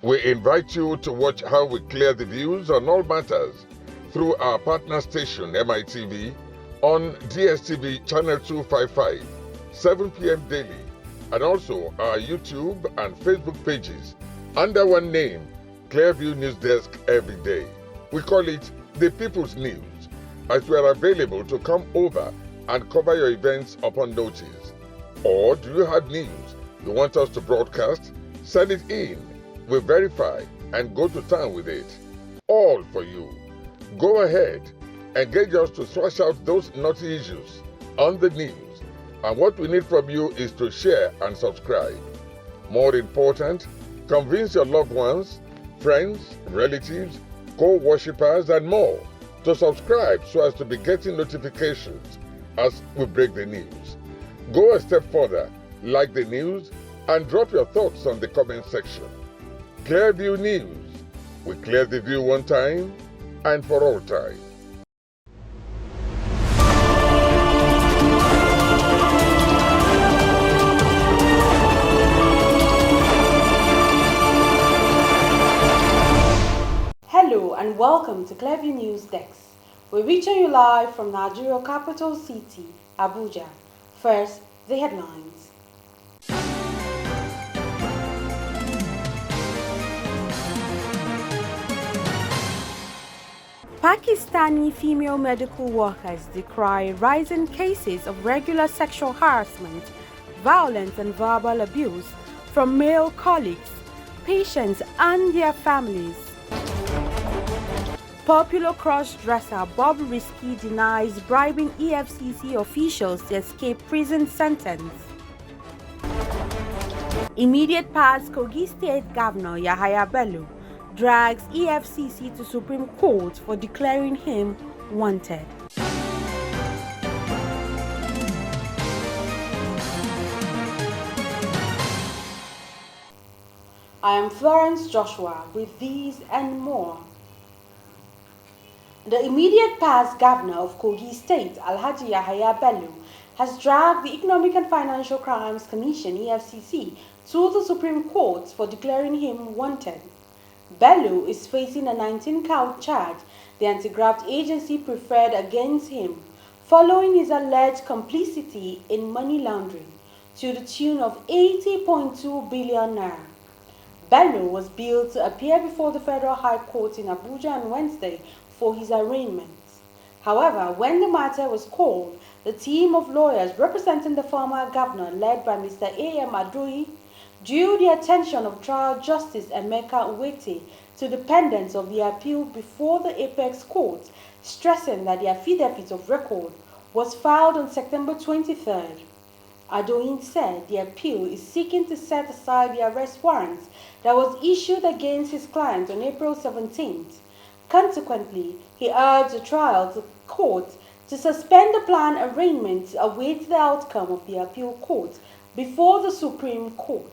We invite you to watch how we clear the views on all matters through our partner station MITV on DSTV channel 255, 7 p.m. daily, and also our YouTube and Facebook pages under one name, Clearview News Desk every day. We call it The People's News, as we are available to come over and cover your events upon notice. Or do you have news you want us to broadcast? Send it in. We verify and go to town with it. All for you. Go ahead, engage us to thrash out those naughty issues on the news. And what we need from you is to share and subscribe. More important, convince your loved ones, friends, relatives, co-worshippers, and more to subscribe so as to be getting notifications as we break the news. Go a step further, like the news, and drop your thoughts on the comment section. Clearview News. We clear the view one time and for all time. Hello and welcome to Clearview News Desk. We're reaching you live from Nigeria capital city, Abuja. First, the headlines. Pakistani female medical workers decry rising cases of regular sexual harassment, violence and verbal abuse from male colleagues, patients and their families. Popular cross-dresser Bobriski denies bribing Efcc officials to escape prison sentence. Immediate past Kogi State Governor Yahaya Bello drags Efcc to Supreme Court for declaring him wanted. I am Florence Joshua with these and more. The immediate past governor of Kogi State, Alhaji Yahaya Bello, has dragged the Economic and Financial Crimes Commission, EFCC, to the Supreme Court for declaring him wanted. Bello is facing a 19-count charge the anti-graft agency preferred against him, following his alleged complicity in money laundering to the tune of 80.2 billion naira. Bello was billed to appear before the Federal High Court in Abuja on Wednesday for his arraignment. However, when the matter was called, the team of lawyers representing the former governor, led by Mr. A.M. Adoyi, drew the attention of Trial Justice Emeka Uwete to the pendants of the appeal before the Apex Court, stressing that the affidavit of record was filed on September 23rd. Adoyin said the appeal is seeking to set aside the arrest warrant that was issued against his client on April 17th. Consequently, he urged the trial court to suspend the planned arraignment to await the outcome of the appeal court before the Supreme Court.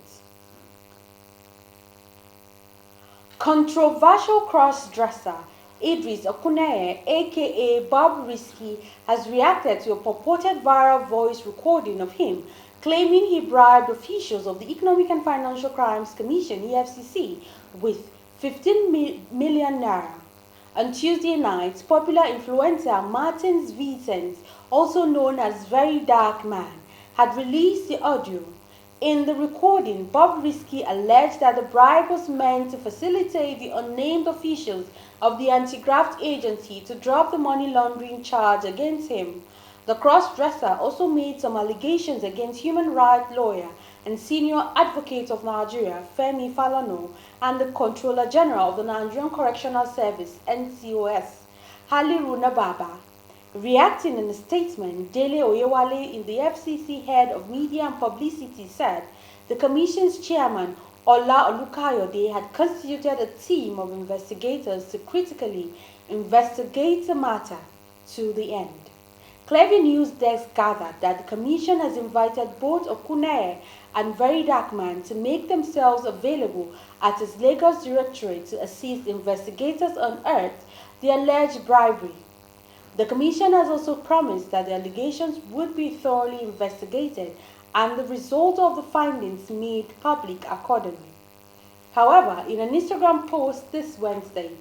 Controversial cross-dresser Idris Okuneye, aka Bobriski, has reacted to a purported viral voice recording of him claiming he bribed officials of the Economic and Financial Crimes Commission, EFCC, with 15 million naira. On Tuesday night, popular influencer Martins Vitens, also known as Very Dark Man, had released the audio. In the recording, Bobrisky alleged that the bribe was meant to facilitate the unnamed officials of the anti-graft agency to drop the money laundering charge against him. The cross-dresser also made some allegations against human rights lawyer and senior advocate of Nigeria, Femi Falana, and the Controller General of the Nigerian Correctional Service, NCOS, Haliruna Baba. Reacting in a statement, Dele Oyewale, the FCC head of media and publicity, said the commission's chairman, Ola Olukayode, had constituted a team of investigators to critically investigate the matter to the end. Clearview News Desk gathered that the commission has invited both Okuneye and Very Dark Man to make themselves available at its Lagos Directorate to assist investigators unearth the alleged bribery. The Commission has also promised that the allegations would be thoroughly investigated and the result of the findings made public accordingly. However, in an Instagram post this Wednesday,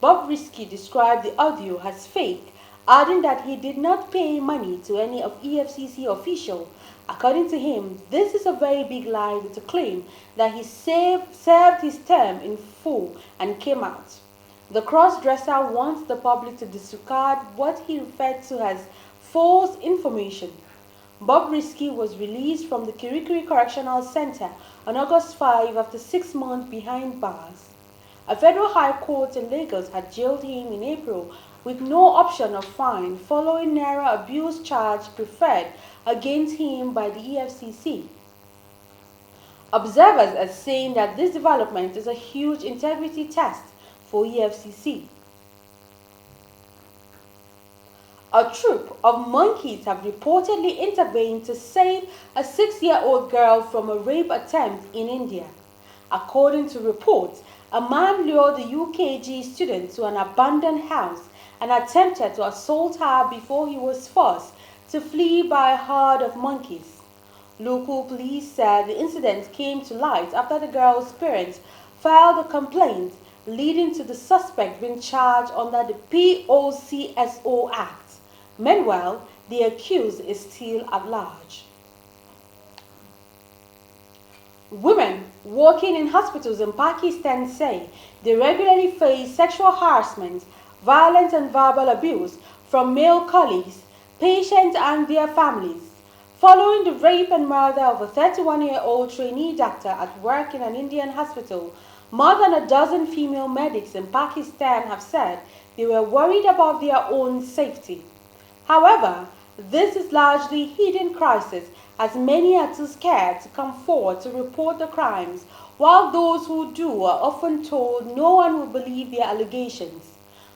Bobriski described the audio as fake, adding that he did not pay money to any of EFCC official. According to him, this is a very big lie with a claim that he served his term in full and came out. The cross-dresser wants the public to disregard what he referred to as false information. Bobriski was released from the Kirikiri Correctional Center on August 5 after 6 months behind bars. A federal high court in Lagos had jailed him in April with no option of fine following naira abuse charge preferred against him by the EFCC. Observers are saying that this development is a huge integrity test for EFCC. A troop of monkeys have reportedly intervened to save a 6-year-old girl from a rape attempt in India. According to reports, a man lured the UKG student to an abandoned house and attempted to assault her before he was forced to flee by a herd of monkeys. Local police said the incident came to light after the girl's parents filed a complaint, leading to the suspect being charged under the POCSO Act. Meanwhile, the accused is still at large. Women working in hospitals in Pakistan say they regularly face sexual harassment, violence and verbal abuse from male colleagues, patients and their families. Following the rape and murder of a 31-year-old trainee doctor at work in an Indian hospital, more than a dozen female medics in Pakistan have said they were worried about their own safety. However, this is largely hidden crisis as many are too scared to come forward to report the crimes, while those who do are often told no one will believe their allegations.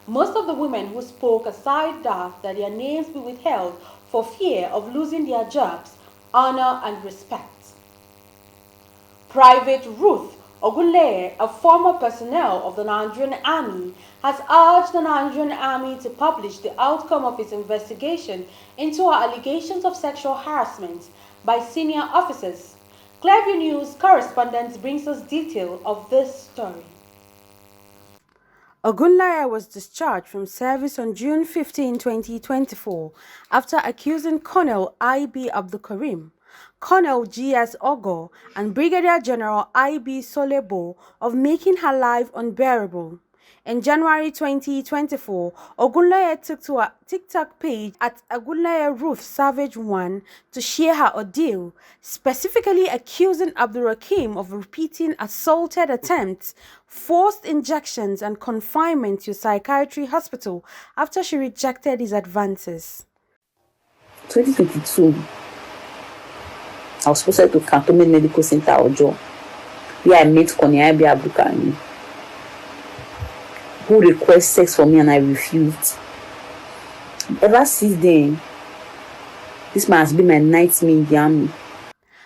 Most of the women who spoke aside asked that their names be withheld for fear of losing their jobs, honor and respect. Private Ruth Olu, a former personnel of the Nigerian Army, has urged the Nigerian Army to publish the outcome of its investigation into her allegations of sexual harassment by senior officers. Clearview News correspondent brings us detail of this story. Ogunleye was discharged from service on June 15, 2024 after accusing Colonel I.B. Abdulkarim, Colonel G.S. Ogo and Brigadier General I.B. Solebo of making her life unbearable. In January 2024, Ogunleye took to her TikTok page at Ogunleye Ruth Savage 1 to share her ordeal, specifically accusing Abdulrakim of repeating assaulted attempts, forced injections and confinement to a psychiatry hospital after she rejected his advances. 2022, I was posted to Cantonment Medical Center Ojo, where I met Colonel I.B. Abdulkarim, who requested sex from me and I refused. Ever since then, this man has been my nightmare in the army.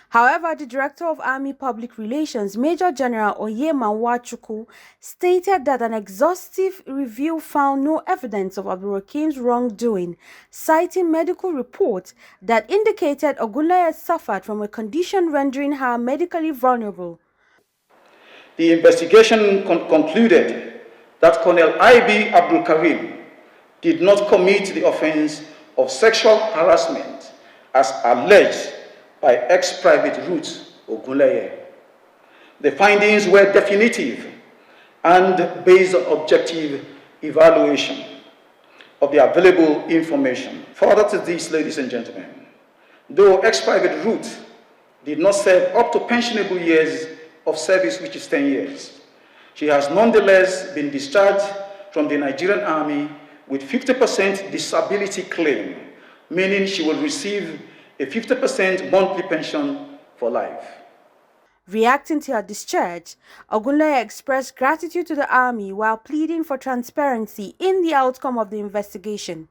However, the Director of Army Public Relations, Major General Oyema Nwachukwu, stated that an exhaustive review found no evidence of Abdulrakim's wrongdoing, citing medical reports that indicated Ogunleye suffered from a condition rendering her medically vulnerable. The investigation concluded that Colonel I.B. Abdulkarim did not commit the offense of sexual harassment as alleged by ex-private Ruth Ogunleye. The findings were definitive and based on objective evaluation of the available information. Further to this, ladies and gentlemen, though ex-private Ruth did not serve up to pensionable years of service, which is 10 years, she has nonetheless been discharged from the Nigerian Army with 50% disability claim, meaning she will receive a 50% monthly pension for life. Reacting to her discharge, Ogunleye expressed gratitude to the Army while pleading for transparency in the outcome of the investigation.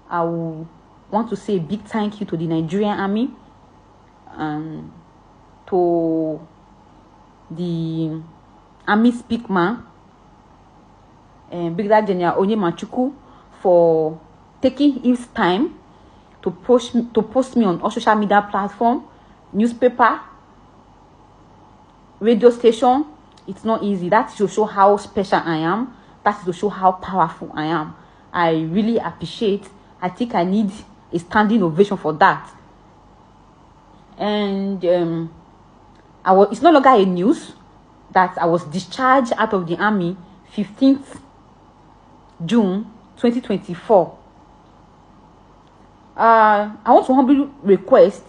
I want to say a big thank you to the Nigerian Army and to the Army Speakman, Brigadier General Onyemachukwu, for taking his time to post me on all social media platforms, newspaper, radio station, It's not easy. That is to show how special I am. That is to show how powerful I am. I really appreciate. I think I need a standing ovation for that. And it's no longer a news that I was discharged out of the army 15th June 2024. I want to humbly request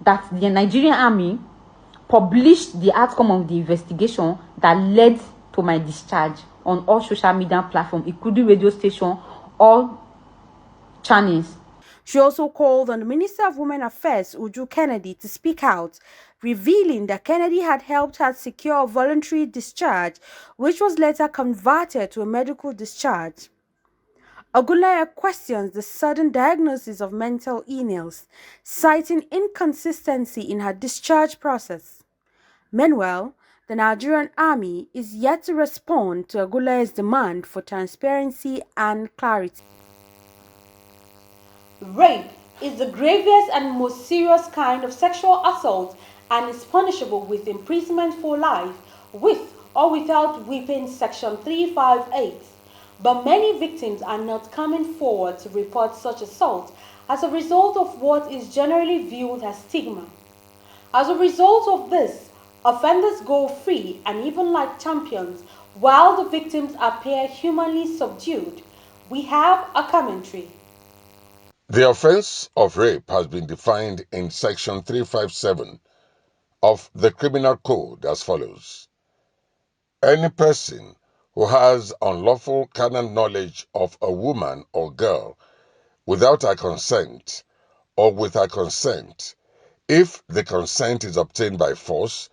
that the Nigerian army publish the outcome of the investigation that led to my discharge on all social media platforms, including radio station, all channels. She also called on the Minister of Women Affairs, Uju Kennedy, to speak out, revealing that Kennedy had helped her secure a voluntary discharge, which was later converted to a medical discharge. Ogunleye questions the sudden diagnosis of mental illness, citing inconsistency in her discharge process. Meanwhile, the Nigerian army is yet to respond to Ogunleye's demand for transparency and clarity. Rape is the gravest and most serious kind of sexual assault and is punishable with imprisonment for life, with or without whipping, Section 358. But many victims are not coming forward to report such assault as a result of what is generally viewed as stigma. As a result of this, offenders go free and even like champions, while the victims appear humanly subdued. We have a commentary. The offense of rape has been defined in Section 357 of the Criminal Code as follows. Any person who has unlawful carnal knowledge of a woman or girl without her consent or with her consent, if the consent is obtained by force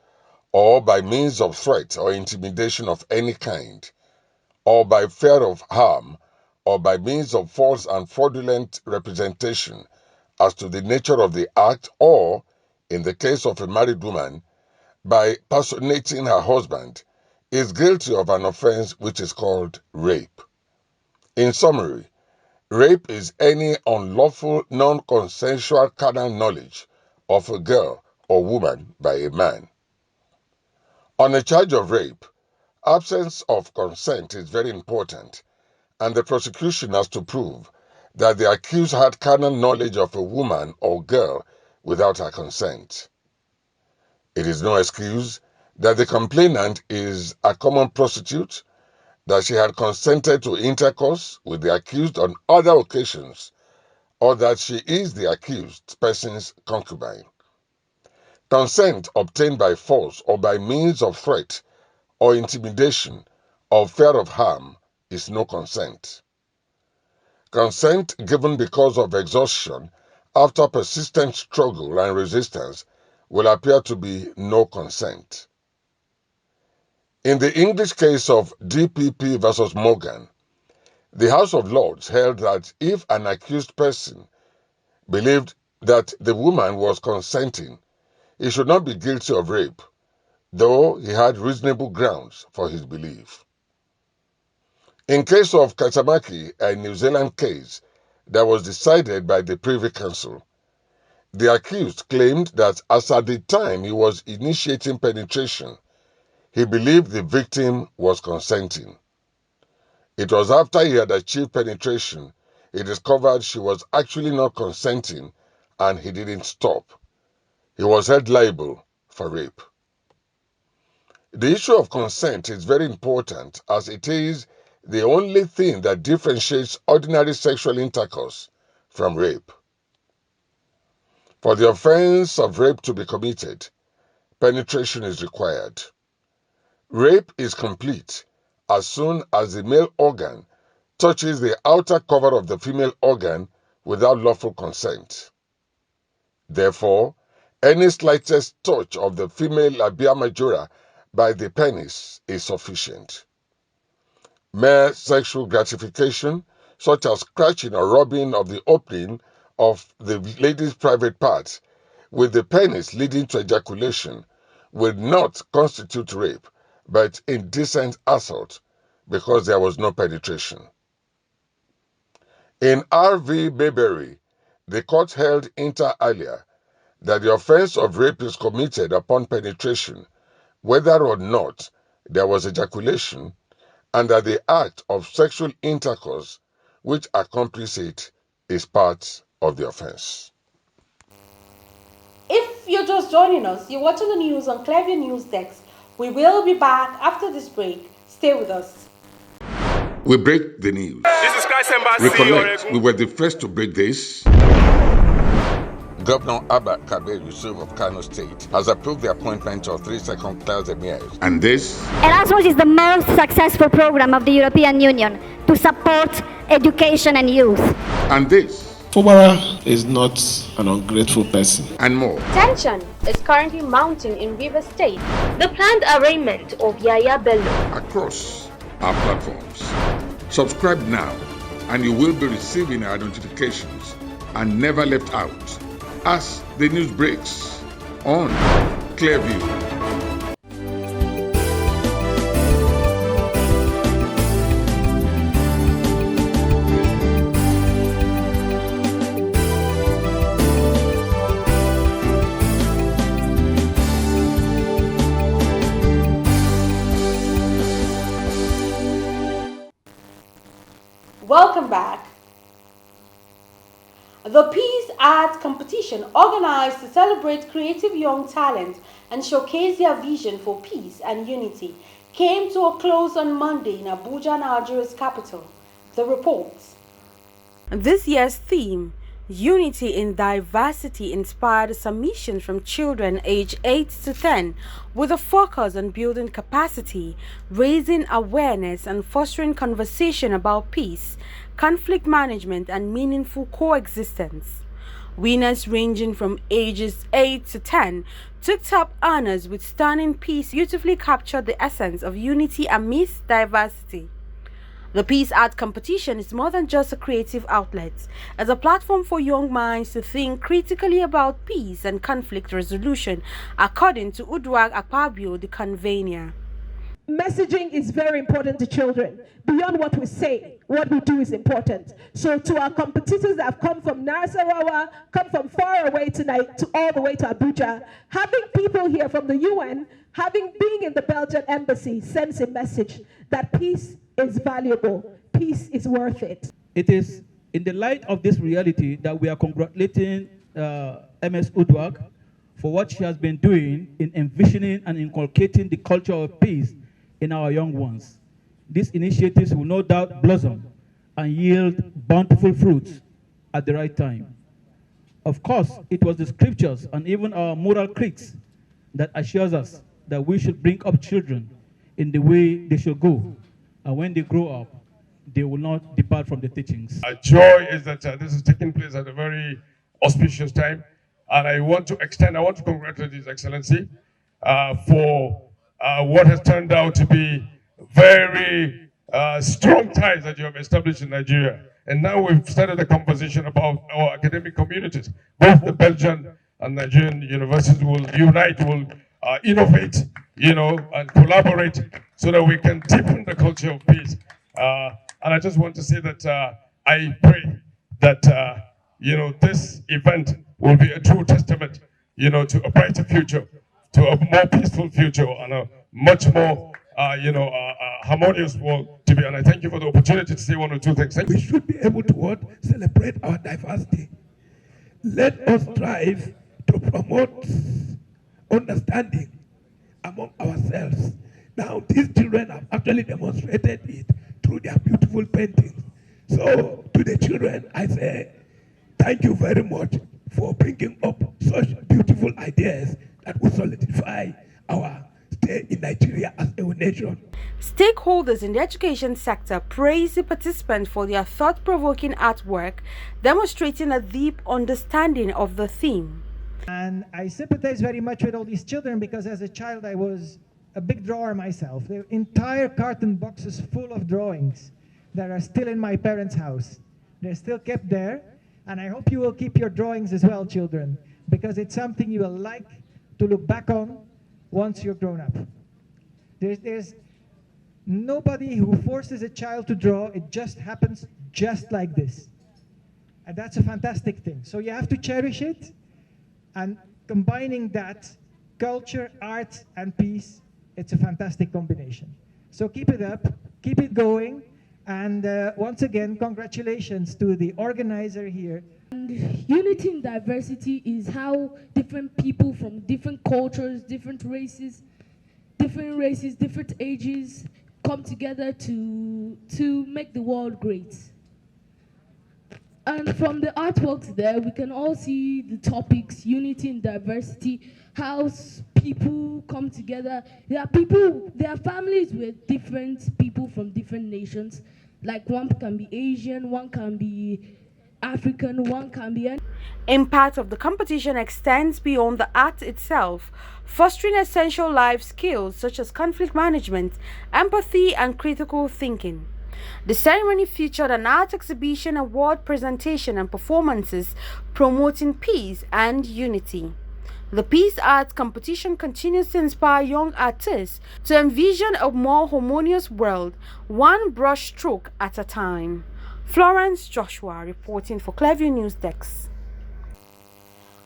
or by means of threat or intimidation of any kind, or by fear of harm, or by means of false and fraudulent representation as to the nature of the act, or, in the case of a married woman, by personating her husband, is guilty of an offense which is called rape. In summary, rape is any unlawful, non-consensual carnal knowledge of a girl or woman by a man. On a charge of rape, absence of consent is very important, and the prosecution has to prove that the accused had carnal knowledge of a woman or girl without her consent. It is no excuse that the complainant is a common prostitute, that she had consented to intercourse with the accused on other occasions, or that she is the accused person's concubine. Consent obtained by force or by means of threat or intimidation or fear of harm is no consent. Consent given because of exhaustion after persistent struggle and resistance will appear to be no consent. In the English case of DPP versus Morgan, the House of Lords held that if an accused person believed that the woman was consenting, he should not be guilty of rape, though he had reasonable grounds for his belief. In case of Katamaki, a New Zealand case that was decided by the Privy Council, the accused claimed that as at the time he was initiating penetration, he believed the victim was consenting. It was after he had achieved penetration, he discovered she was actually not consenting and he didn't stop. He was held liable for rape. The issue of consent is very important as it is the only thing that differentiates ordinary sexual intercourse from rape. For the offense of rape to be committed, penetration is required. Rape is complete as soon as the male organ touches the outer cover of the female organ without lawful consent. Therefore, any slightest touch of the female labia majora by the penis is sufficient. Mere sexual gratification, such as scratching or rubbing of the opening of the lady's private parts, with the penis leading to ejaculation, will not constitute rape, but indecent assault, because there was no penetration. In R.V. Bribery, the court held inter alia that the offense of rape is committed upon penetration whether or not there was ejaculation, and that the act of sexual intercourse which accompanies it is part of the offense. If you're just joining us, you're watching the news on Clever News Desk. We will be back after this break. Stay with us. We break the news. This is Christ Embassy. Recollect, we were the first to break this. Governor Abba Kabir Yusuf of Kano State has approved the appointment of 3 second-class emirs. And this? Erasmus is the most successful program of the European Union to support education and youth. And this? Fubara is not an ungrateful person. And more. Tension is currently mounting in Rivers State. The planned arraignment of Yahaya Bello. Across our platforms. Subscribe now and you will be receiving our notifications and never left out as the news breaks on Clearview. Welcome back. The Peace Art competition, organized to celebrate creative young talent and showcase their vision for peace and unity, came to a close on Monday in Abuja, Nigeria's capital. The reports. This year's theme, Unity in Diversity, inspired submissions from children aged 8 to 10 with a focus on building capacity, raising awareness and fostering conversation about peace, conflict management and meaningful coexistence. Winners ranging from ages 8 to 10 took top honors with stunning piece beautifully captured the essence of unity amidst diversity. The Peace Art competition is more than just a creative outlet, as a platform for young minds to think critically about peace and conflict resolution, according to Udwag Akpabio, the convener. Messaging is very important to children. Beyond what we say, what we do is important. So to our competitors that have come from Nasarawa, come from far away tonight, to all the way to Abuja, having people here from the UN, having been in the Belgian embassy, sends a message that peace is valuable. Peace is worth it. It is in the light of this reality that we are congratulating MS Udwag for what she has been doing in envisioning and inculcating the culture of peace in our young ones. These initiatives will no doubt blossom and yield bountiful fruits at the right time. Of course, it was the scriptures and even our moral creeds that assures us that we should bring up children in the way they should go. And when they grow up, they will not depart from the teachings. Our joy is that this is taking place at a very auspicious time. And I want to congratulate His Excellency for what has turned out to be very strong ties that you have established in Nigeria. And now we've started a conversation about our academic communities. Both the Belgian and Nigerian universities will unite, will innovate, and collaborate so that we can deepen the culture of peace. And I just want to say that I pray that, this event will be a true testament, to a brighter future, to a more peaceful future, and a much more, harmonious world to be. And I thank you for the opportunity to say one or two things. We should be able to celebrate our diversity. Let us strive to promote understanding among ourselves. Now, these children have actually demonstrated it through their beautiful paintings. So, to the children, I say, thank you very much for bringing up such beautiful ideas that will solidify our stay in Nigeria as a nation. Stakeholders in the education sector praised the participants for their thought-provoking artwork, demonstrating a deep understanding of the theme. And I sympathize very much with all these children because as a child I was a big drawer myself. There were entire carton boxes full of drawings that are still in my parents' house. They're still kept there, and I hope you will keep your drawings as well, children, because it's something you will like to look back on once you're grown up. There's nobody who forces a child to draw. It just happens just like this. And that's a fantastic thing. So you have to cherish it, and combining that, culture, art, and peace, It's a fantastic combination. So keep it up, keep it going, and once again, congratulations to the organizer here. And unity in diversity is how different people from different cultures, different races, different ages come together to make the world great. And from the artworks there, we can all see the topics, unity and diversity, how people come together. There are families with different people from different nations. Like one can be Asian, one can be African, one can be... Impact of the competition extends beyond the act itself, fostering essential life skills such as conflict management, empathy, and critical thinking. The ceremony featured an art exhibition, award presentation, and performances promoting peace and unity. The Peace Arts competition continues to inspire young artists to envision a more harmonious world, one brush stroke at a time. Florence Joshua reporting for Clearview News Desk.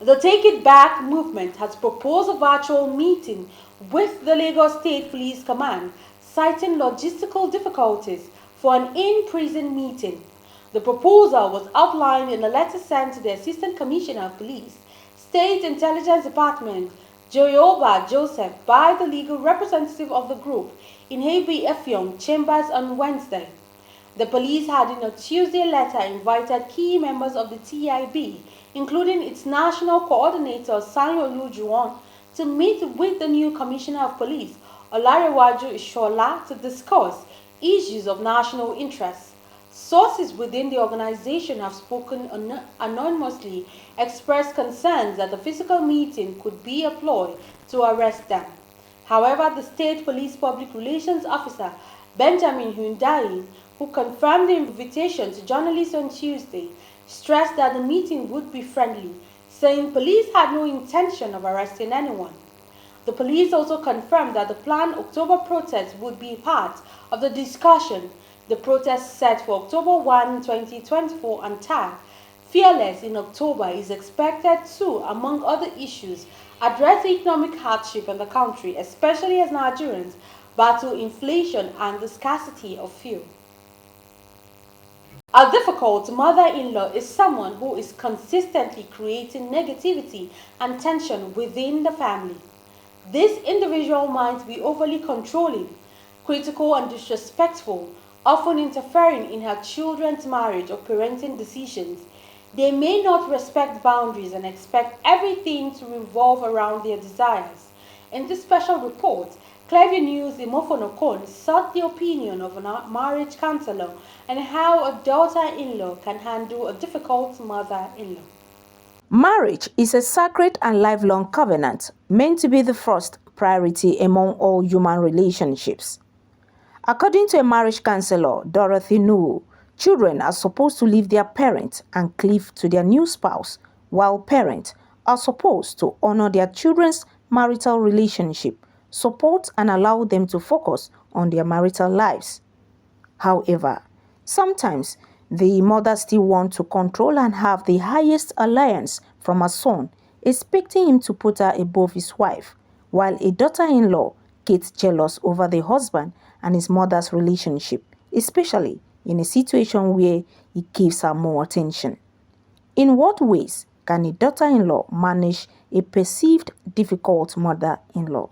The Take It Back movement has proposed a virtual meeting with the Lagos State Police Command, citing logistical difficulties for an in-prison meeting. The proposal was outlined in a letter sent to the Assistant Commissioner of Police, State Intelligence Department, Joyoba Joseph, by the legal representative of the group in Hebi Effiong Chambers on Wednesday. The police had in a Tuesday letter invited key members of the TIB, including its national coordinator Sanyolu Juwon, to meet with the new Commissioner of Police, Olarewaju Ishola, to discuss issues of national interest. Sources within the organization have spoken anonymously, expressed concerns that the physical meeting could be a ploy to arrest them. However, the State Police Public Relations Officer, Benjamin Hyundai, who confirmed the invitation to journalists on Tuesday, stressed that the meeting would be friendly, saying police had no intention of arresting anyone. The police also confirmed that the planned October protest would be part of the discussion. The protest set for October 1, 2024 and tagged Fearless in October is expected to, among other issues, address the economic hardship in the country, especially as Nigerians battle inflation and the scarcity of fuel. A difficult mother-in-law is someone who is consistently creating negativity and tension within the family. This individual might be overly controlling, critical and disrespectful, often interfering in her children's marriage or parenting decisions. They may not respect boundaries and expect everything to revolve around their desires. In this special report, Clearview News Imofonokon sought the opinion of a marriage counselor on how a daughter-in-law can handle a difficult mother-in-law. Marriage is a sacred and lifelong covenant meant to be the first priority among all human relationships. According to a marriage counselor, Dorothy Nuhu, children are supposed to leave their parents and cleave to their new spouse, while parents are supposed to honor their children's marital relationship, support and allow them to focus on their marital lives. However, sometimes the mother still wants to control and have the highest alliance from her son, expecting him to put her above his wife, while a daughter-in-law gets jealous over the husband and his mother's relationship, especially in a situation where he gives her more attention. In what ways can a daughter-in-law manage a perceived difficult mother-in-law?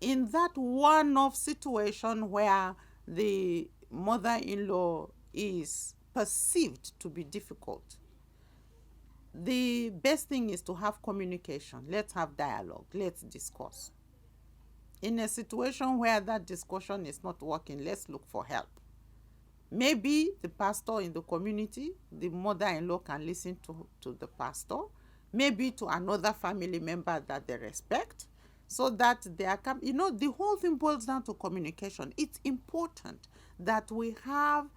In that one-off situation where the mother-in-law is perceived to be difficult, the best thing is to have communication. Let's have dialogue. Let's discuss. In a situation where that discussion is not working, let's look for help. Maybe the pastor in the community, the mother-in-law can listen to the pastor, maybe to another family member that they respect, so that they are, the whole thing boils down to communication. It's important that we have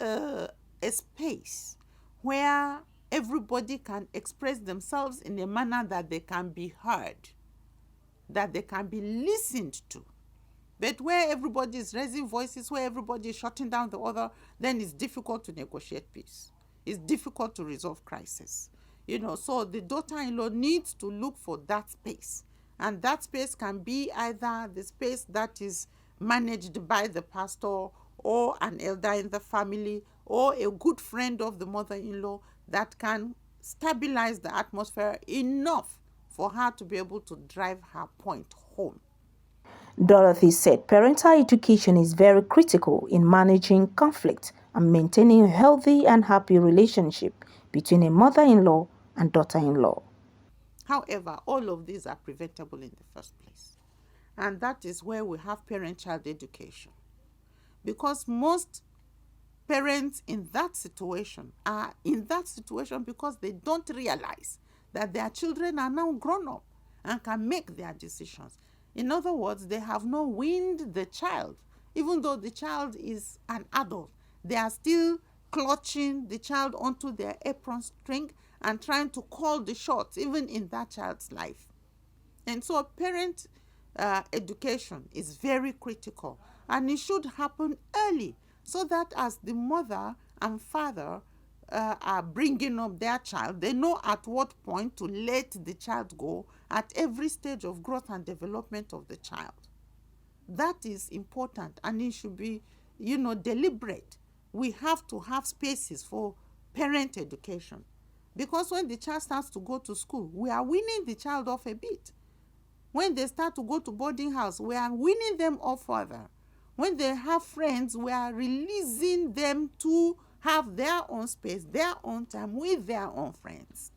a space where everybody can express themselves in a manner that they can be heard, that they can be listened to. But where everybody is raising voices, where everybody is shutting down the other, then it's difficult to negotiate peace. It's difficult to resolve crisis. So the daughter-in-law needs to look for that space And that space can be either the space that is managed by the pastor or an elder in the family or a good friend of the mother-in-law that can stabilize the atmosphere enough for her to be able to drive her point home. Dorothy said parental education is very critical in managing conflict and maintaining a healthy and happy relationship between a mother-in-law and daughter-in-law. However, all of these are preventable in the first place. And that is where we have parent-child education. Because most parents in that situation are in that situation because they don't realize that their children are now grown up and can make their decisions. In other words, they have not weaned the child. Even though the child is an adult, they are still clutching the child onto their apron string and trying to call the shots, even in that child's life. And so parent education is very critical, and it should happen early so that as the mother and father are bringing up their child, they know at what point to let the child go at every stage of growth and development of the child. That is important, and it should be, deliberate. We have to have spaces for parent education, because when the child starts to go to school, we are weaning the child off a bit. When they start to go to boarding house, we are weaning them off further. When they have friends, we are releasing them to have their own space, their own time with their own friends.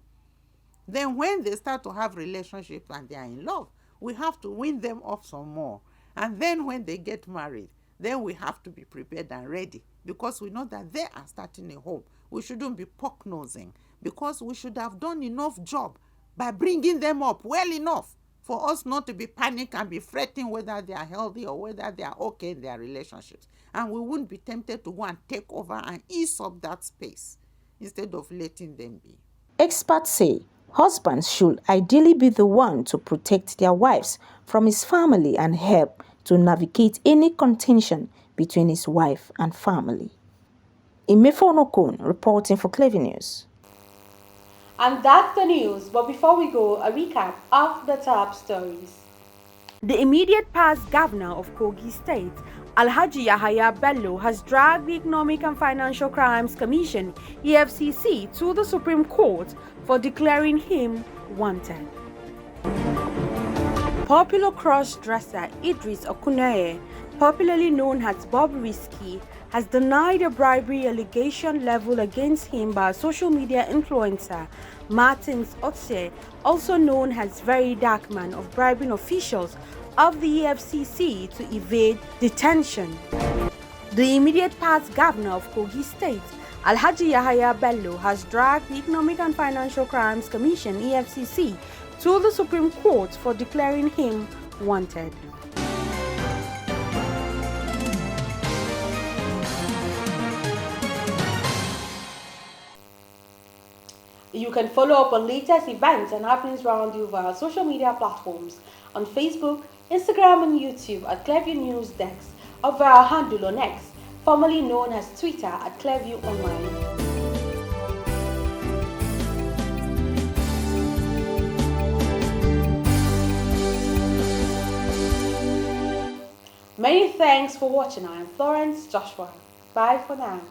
Then when they start to have relationships and they are in love, we have to wean them off some more. And then when they get married, then we have to be prepared and ready, because we know that they are starting a home. We shouldn't be pock-nosing, because we should have done enough job by bringing them up well enough for us not to be panic and be fretting whether they are healthy or whether they are okay in their relationships. And we wouldn't be tempted to go and take over and ease up that space instead of letting them be. Experts say husbands should ideally be the one to protect their wives from his family and help to navigate any contention between his wife and family. Imefonokun reporting for Clever News. And that's the news, but before we go, a recap of the top stories. The immediate past governor of Kogi State, Alhaji Yahaya Bello, has dragged the Economic and Financial Crimes Commission, EFCC, to the Supreme Court for declaring him wanted. Popular cross-dresser Idris Okuneye, popularly known as Bobriski, has denied a bribery allegation leveled against him by social media influencer Martins Otse, also known as Very Dark Man, of bribing officials of the EFCC to evade detention. The immediate past governor of Kogi State, Alhaji Yahaya Bello, has dragged the Economic and Financial Crimes Commission, EFCC, to the Supreme Court for declaring him wanted. You can follow up on latest events and happenings around you via social media platforms on Facebook, Instagram, and YouTube at Clearview News Desk, or via our handle on X, formerly known as Twitter, at Clearview Online. Many thanks for watching. I am Florence Joshua. Bye for now.